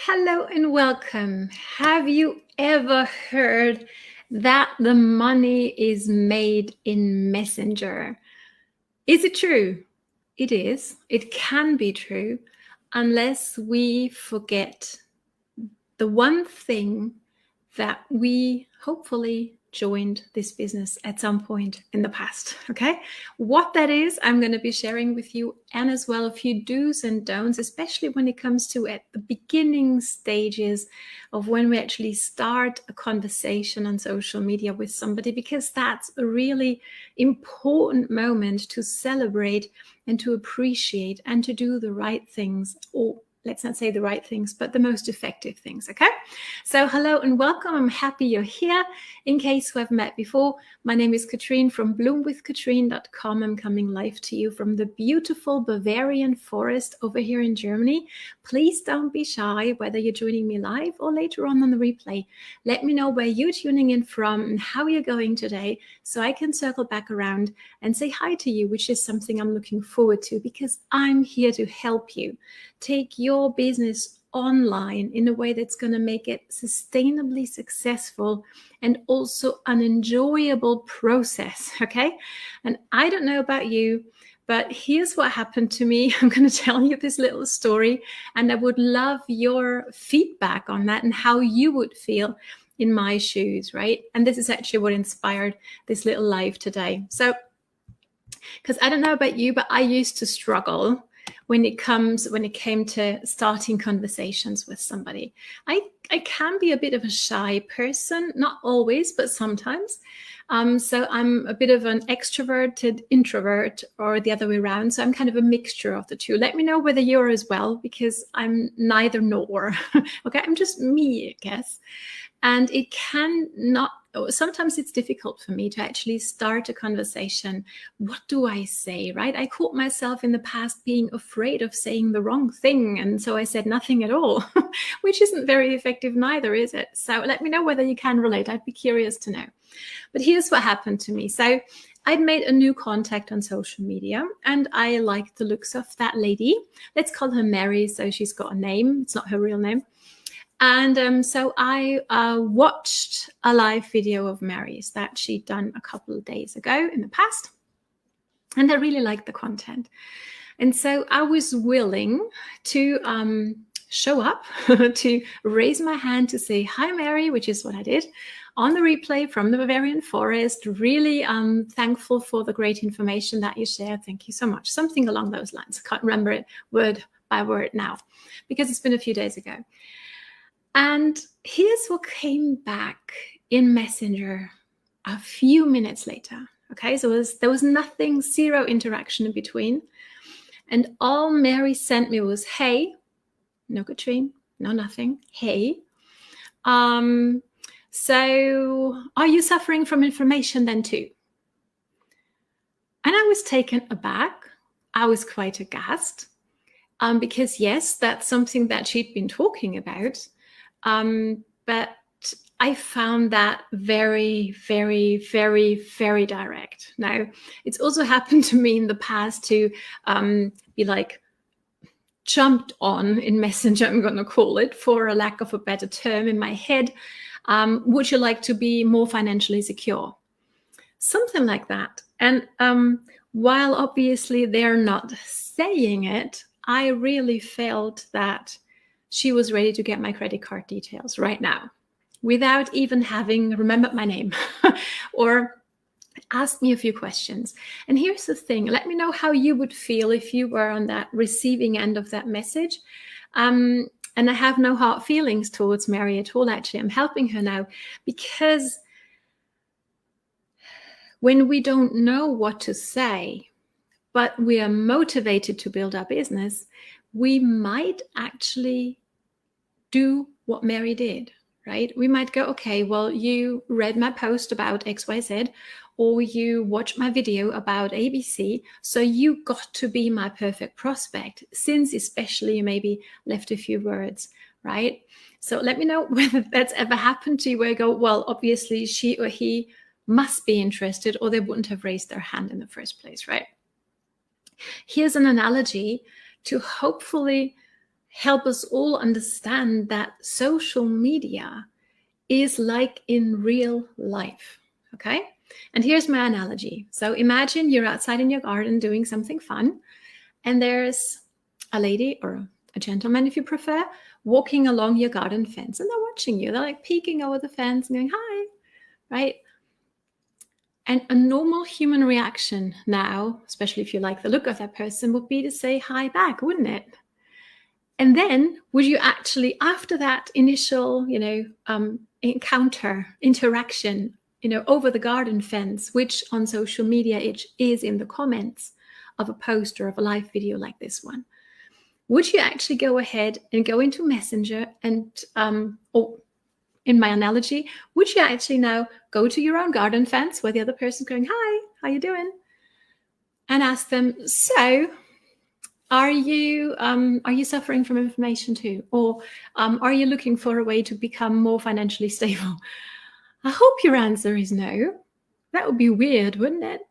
Hello and welcome. Have you ever heard that the money is made in Messenger? Is it true? It is. It can be true unless we forget the one thing that we hopefully joined this business at some point in the past. Okay, what that is, I'm going to be sharing with you, and as well a few do's and don'ts, especially when it comes to at the beginning stages of when we actually start a conversation on social media with somebody, because that's a really important moment to celebrate and to appreciate and to do the right things, or let's not say the right things, but the most effective things, okay? So hello and welcome. I'm happy you're here. In case we have met before, my name is Katrin from bloomwithkatrin.com. I'm coming live to you from the beautiful Bavarian forest over here in Germany. Please don't be shy, whether you're joining me live or later on the replay. Let me know where you're tuning in from and how you're going today, so I can circle back around and say hi to you, which is something I'm looking forward to, because I'm here to help you take your business online in a way that's going to make it sustainably successful and also an enjoyable process. Okay. And I don't know about you, but here's what happened to me. I'm going to tell you this little story, and I would love your feedback on that and how you would feel in my shoes, right? And this is actually what inspired this little live today. So, because I don't know about you, but I used to struggle when it came to starting conversations with somebody. I can be a bit of a shy person, not always, but sometimes. So I'm a bit of an extroverted introvert, or the other way around. So I'm kind of a mixture of the two. Let me know whether you're as well, because I'm neither nor. Okay, I'm just me, I guess. And it can not, sometimes it's difficult for me to actually start a conversation. What do I say, right? I caught myself in the past being afraid of saying the wrong thing. And so I said nothing at all, which isn't very effective neither, is it? So let me know whether you can relate. I'd be curious to know. But here's what happened to me. So I'd made a new contact on social media, and I liked the looks of that lady. Let's call her Mary, so she's got a name. It's not her real name. And so I watched a live video of Mary's that she'd done a couple of days ago in the past. And I really liked the content. And so I was willing to show up, to raise my hand to say, hi, Mary, which is what I did on the replay from the Bavarian forest. Really thankful for the great information that you shared. Thank you so much. Something along those lines. I can't remember it word by word now, because it's been a few days ago. And here's what came back in Messenger a few minutes later. Okay, so there was nothing, zero interaction in between. And all Mary sent me was, hey, no Katrin, no nothing, hey. So are you suffering from inflammation then too? And I was taken aback. I was quite aghast, because yes, that's something that she'd been talking about. But I found that very, very, very, very direct. Now, it's also happened to me in the past to be like jumped on in Messenger, I'm going to call it, for a lack of a better term in my head. Would you like to be more financially secure? Something like that. And while obviously they're not saying it, I really felt that she was ready to get my credit card details right now, without even having remembered my name or asked me a few questions. And here's the thing. Let me know how you would feel if you were on that receiving end of that message. And I have no hard feelings towards Mary at all, actually. I'm helping her now, because when we don't know what to say, but we are motivated to build our business, we might actually do what Mary did, right? We might go, okay, well, you read my post about XYZ, or you watched my video about ABC, so you got to be my perfect prospect, since especially you maybe left a few words, right? So let me know whether that's ever happened to you, where you go, well, obviously she or he must be interested, or they wouldn't have raised their hand in the first place, right? Here's an analogy to hopefully help us all understand that social media is like in real life, okay? And here's my analogy. So imagine you're outside in your garden doing something fun, and there's a lady or a gentleman, if you prefer, walking along your garden fence, and they're watching you. They're like peeking over the fence and going, hi, right? And a normal human reaction now, especially if you like the look of that person, would be to say hi back, wouldn't it? And then would you actually, after that initial, interaction, over the garden fence, which on social media it is in the comments of a post or of a live video like this one, would you actually go ahead and go into Messenger and, or in my analogy, would you actually now go to your own garden fence where the other person's going, hi, how you doing? And ask them, so are you suffering from inflammation too? Or are you looking for a way to become more financially stable? I hope your answer is no. That would be weird, wouldn't it?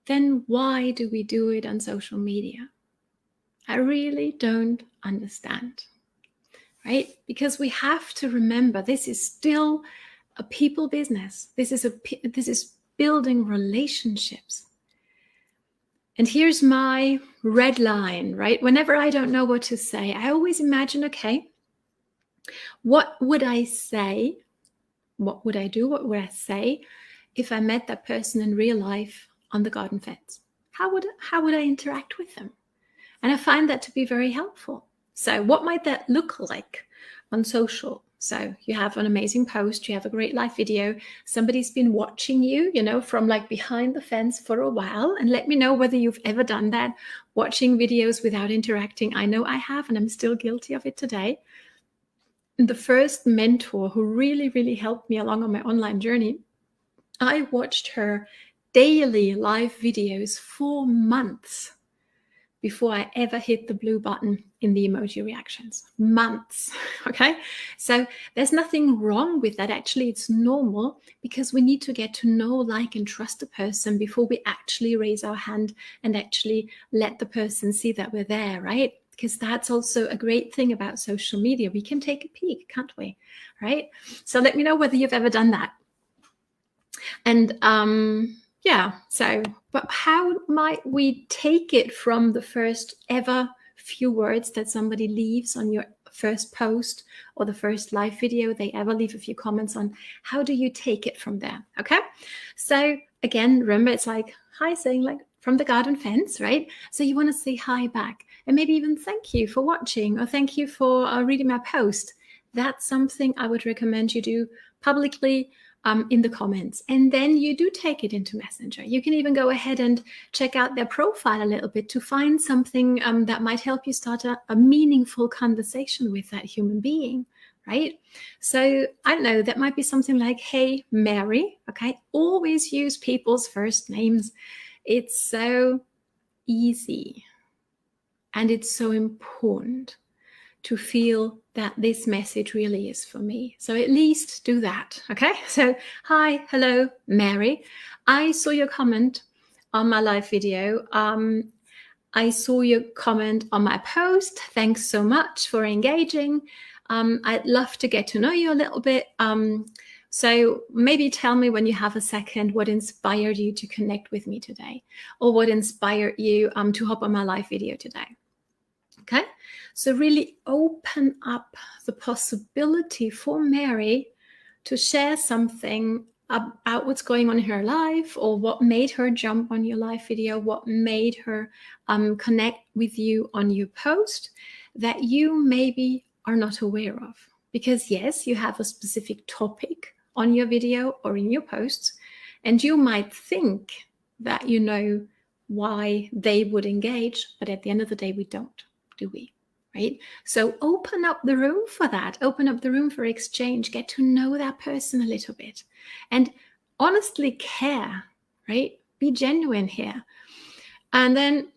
Then why do we do it on social media? I really don't understand, right? Because we have to remember this is still a people business. This is building relationships. And here's my red line, right? Whenever I don't know what to say, I always imagine, okay, what would I say? What would I do? What would I say if I met that person in real life on the garden fence? How would I interact with them? And I find that to be very helpful. So what might that look like on social? So you have an amazing post, you have a great live video, somebody's been watching you, from like behind the fence for a while. And let me know whether you've ever done that, watching videos without interacting. I know I have, and I'm still guilty of it today. And the first mentor who really, really helped me along on my online journey, I watched her daily live videos for months before I ever hit the blue button in the emoji reactions. Months, okay? So there's nothing wrong with that. Actually, it's normal because we need to get to know, like, and trust a person before we actually raise our hand and actually let the person see that we're there, right? Because that's also a great thing about social media. We can take a peek, can't we? Right? So let me know whether you've ever done that. And but how might we take it from the first ever few words that somebody leaves on your first post or the first live video they ever leave a few comments on? How do you take it from there? Okay. So again, remember, it's like hi, saying like from the garden fence, right? So you want to say hi back, and maybe even thank you for watching, or thank you for reading my post. That's something I would recommend you do publicly in the comments. And then you do take it into Messenger. You can even go ahead and check out their profile a little bit to find something that might help you start a meaningful conversation with that human being, right? So I don't know, that might be something like, hey, Mary, okay? Always use people's first names. It's so easy and it's so important to feel that this message really is for me. So at least do that, okay? So, hi, hello, Mary. I saw your comment on my live video. I saw your comment on my post. Thanks so much for engaging. I'd love to get to know you a little bit. So maybe tell me when you have a second what inspired you to connect with me today, or what inspired you to hop on my live video today. Okay, so really open up the possibility for Mary to share something about what's going on in her life, or what made her jump on your live video, what made her connect with you on your post that you maybe are not aware of. Because yes, you have a specific topic on your video or in your posts, and you might think that you know why they would engage, but at the end of the day, we don't. Do we? Right? So open up the room for that. Open up the room for exchange. Get to know that person a little bit, and honestly care, right? Be genuine here. And then,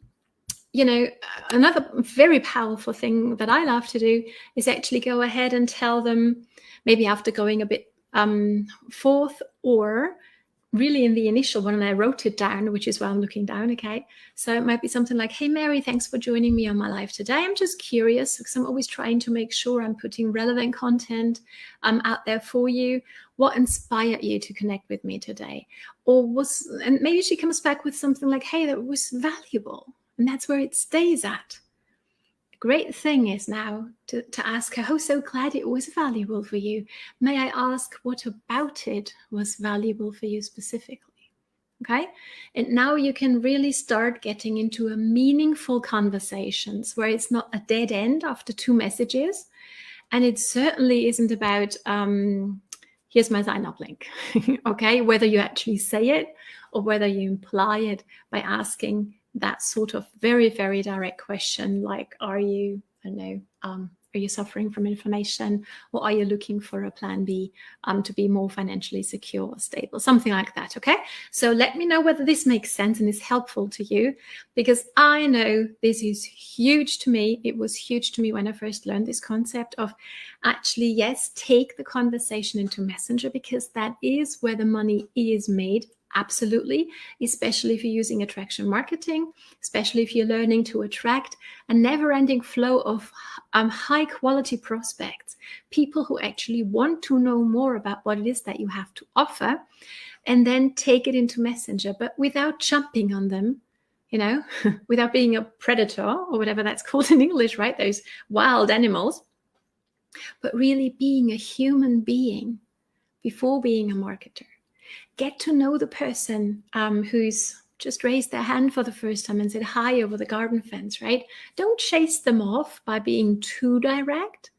another very powerful thing that I love to do is actually go ahead and tell them, maybe after going a bit forth, or really in the initial one, and I wrote it down, which is why I'm looking down, okay? So it might be something like, hey, Mary, thanks for joining me on my live today. I'm just curious because I'm always trying to make sure I'm putting relevant content out there for you. What inspired you to connect with me today? And maybe she comes back with something like, hey, that was valuable. And that's where it stays at. Great thing is now to ask her, oh, so glad it was valuable for you. May I ask what about it was valuable for you specifically? Okay. And now you can really start getting into a meaningful conversations where it's not a dead end after 2 messages. And it certainly isn't about, here's my sign up link. Okay. Whether you actually say it or whether you imply it by asking that sort of very, very direct question, like, are you, I don't know, are you suffering from inflammation, or are you looking for a plan B to be more financially secure or stable, something like that, okay? So let me know whether this makes sense and is helpful to you, because I know this is huge to me. It was huge to me when I first learned this concept of actually, yes, take the conversation into Messenger, because that is where the money is made. Absolutely, especially if you're using attraction marketing, especially if you're learning to attract a never-ending flow of high-quality prospects, people who actually want to know more about what it is that you have to offer, and then take it into Messenger, but without jumping on them, you know, without being a predator or whatever that's called in English, right? Those wild animals, but really being a human being before being a marketer. Get to know the person who's just raised their hand for the first time and said hi over the garden fence, right? Don't chase them off by being too direct.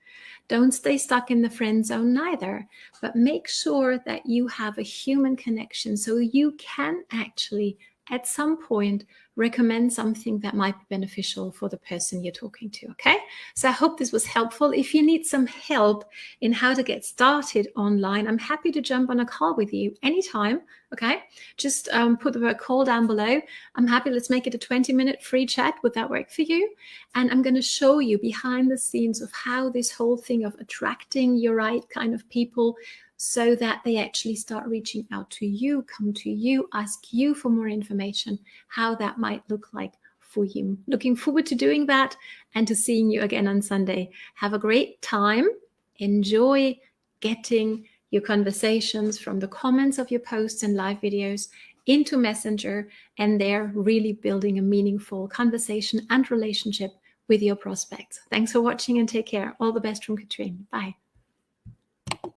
Don't stay stuck in the friend zone neither, but make sure that you have a human connection so you can actually at some point recommend something that might be beneficial for the person you're talking to, okay? So I hope this was helpful. If you need some help in how to get started online, I'm happy to jump on a call with you anytime, okay? Just put the word call down below. I'm happy. Let's make it a 20-minute free chat. Would that work for you? And I'm going to show you behind the scenes of how this whole thing of attracting your right kind of people so that they actually start reaching out to you, come to you, ask you for more information, how that might look like for you. Looking forward to doing that and to seeing you again on Sunday. Have a great time. Enjoy getting your conversations from the comments of your posts and live videos into Messenger, and there really building a meaningful conversation and relationship with your prospects. Thanks for watching and take care. All the best from Katrin. Bye.